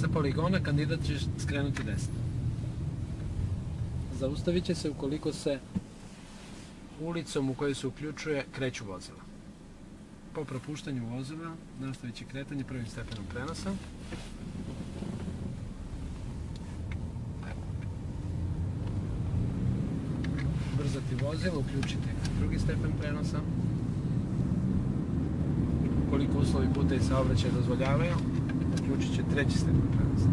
Sa poligona kandidat će skrenuti desno. Zaustavit će se ukoliko se ulicom u kojoj se uključuje kreću vozila. Po propuštanju vozila nastavit će kretanje prvim stepenom prenosa. Ubrzati vozilo, uključiti drugi stepen prenosa. Ukoliko uslovi puta i saobraćaja dozvoljavaju, uključit će treći stepen prenosa.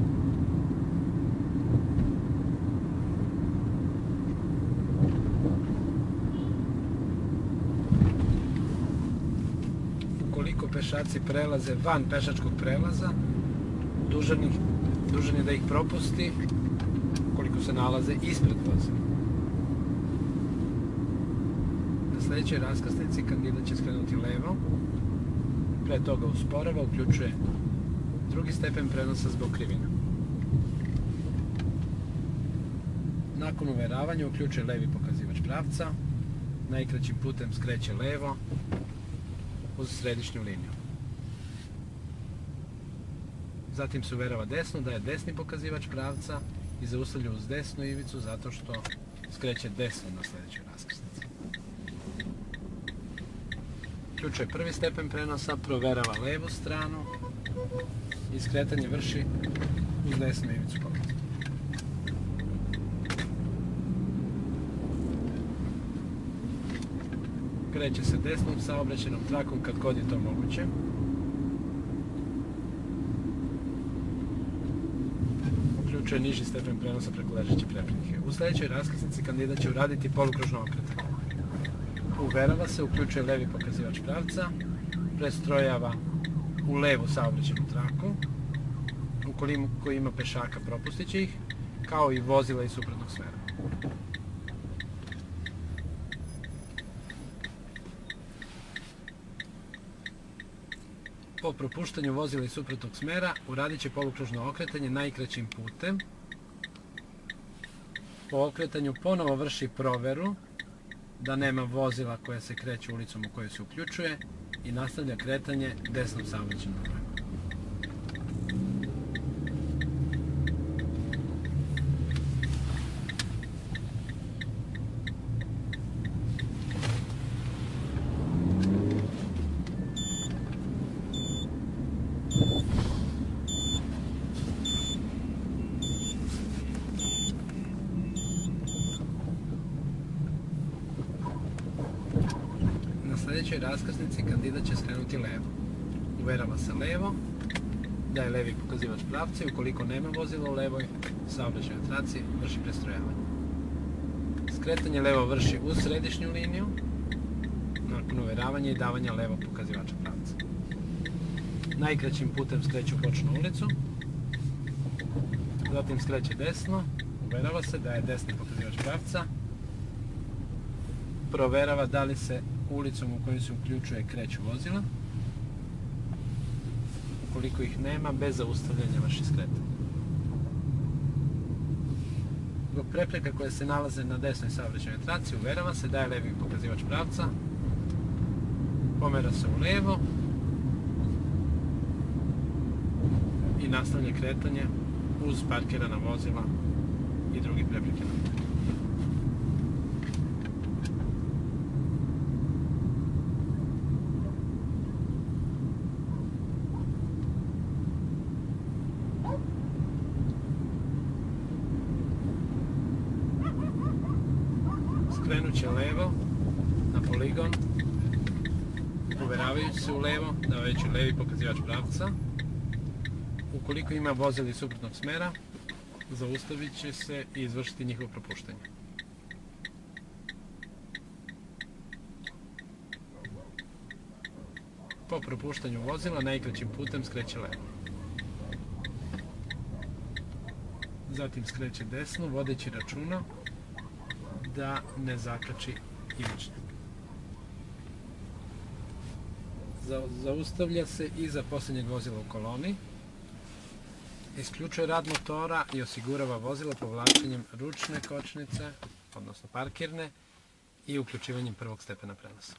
Ukoliko pešaci prelaze van pešačkog prelaza, dužan je da ih propusti ukoliko se nalaze ispred vozila. Na sljedećoj raskrsnici kandidat će skrenuti levo, pre toga usporava, uključuje drugi stepen prenosa zbog krivina. Nakon uveravanja uključuje levi pokazivač pravca, najkraćim putem skreće levo uz središnju liniju. Zatim se uverava desno, daje desni pokazivač pravca i zaustavlja uz desnu ivicu zato što skreće desno na sljedećoj raskrsnici. Uključuje prvi stepen prenosa, proverava levu stranu i skretanje vrši uz desnu ivicu polaza. Kreće se desnom saobraćajnom trakom kad god je to moguće. Uključuje niži stepen prenosa preko ležeće prepreke. U sljedećoj raskrsnici kandidat će uraditi polukružno okretanje. Uverava se, uključuje levi pokazivač pravca, prestrojava u levu saobraćajnu traku, ukoliko ima pešaka propustit će ih, kao i vozila iz suprotnog smera. Po propuštanju vozila iz suprotnog smera uradit će polukružno okretanje najkraćim putem. Po okretanju ponovo vrši proveru da nema vozila koja se kreće ulicom u kojoj se uključuje i nastavlja kretanje desnom saobraćajnom trakom. Na sljedećoj raskrsnici kandidat će skrenuti levo. Uverava se levo, daje levi pokazivač pravca i ukoliko nema vozila u levoj saobraćajnoj traci, vrši prestrojavanje. Skretanje levo vrši uz središnju liniju, nakon uveravanja i davanja levog pokazivača pravca. Najkraćim putem skreće u bočnu ulicu, zatim skreće desno, uverava se, daje desni pokazivač pravca, proverava da li se ulicom u kojoj se uključuje kreću vozila. Ukoliko ih nema, bez zaustavljanja vrši skretanje. Zbog prepreka koje se nalaze na desnoj saobraćajnoj traci, uverava se, daje levi pokazivač pravca, pomera se u levo i nastavlja kretanje uz parkirana vozila i drugi prepreke. Krenut će levo na poligon, uveravajući se u levo, davajući levi pokazivač pravca. Ukoliko ima vozila iz suprotnog smera, zaustavit će se i izvršiti njihovo propuštanje. Po propuštanju vozila najkraćim putem skreće levo. Zatim skreće desno, vodeći računa da ne zakači ivičnik. Zaustavlja se iza posljednjeg vozila u koloni, isključuje rad motora i osigurava vozilo povlačenjem ručne kočnice, odnosno parkirne, i uključivanjem prvog stepena prenosa.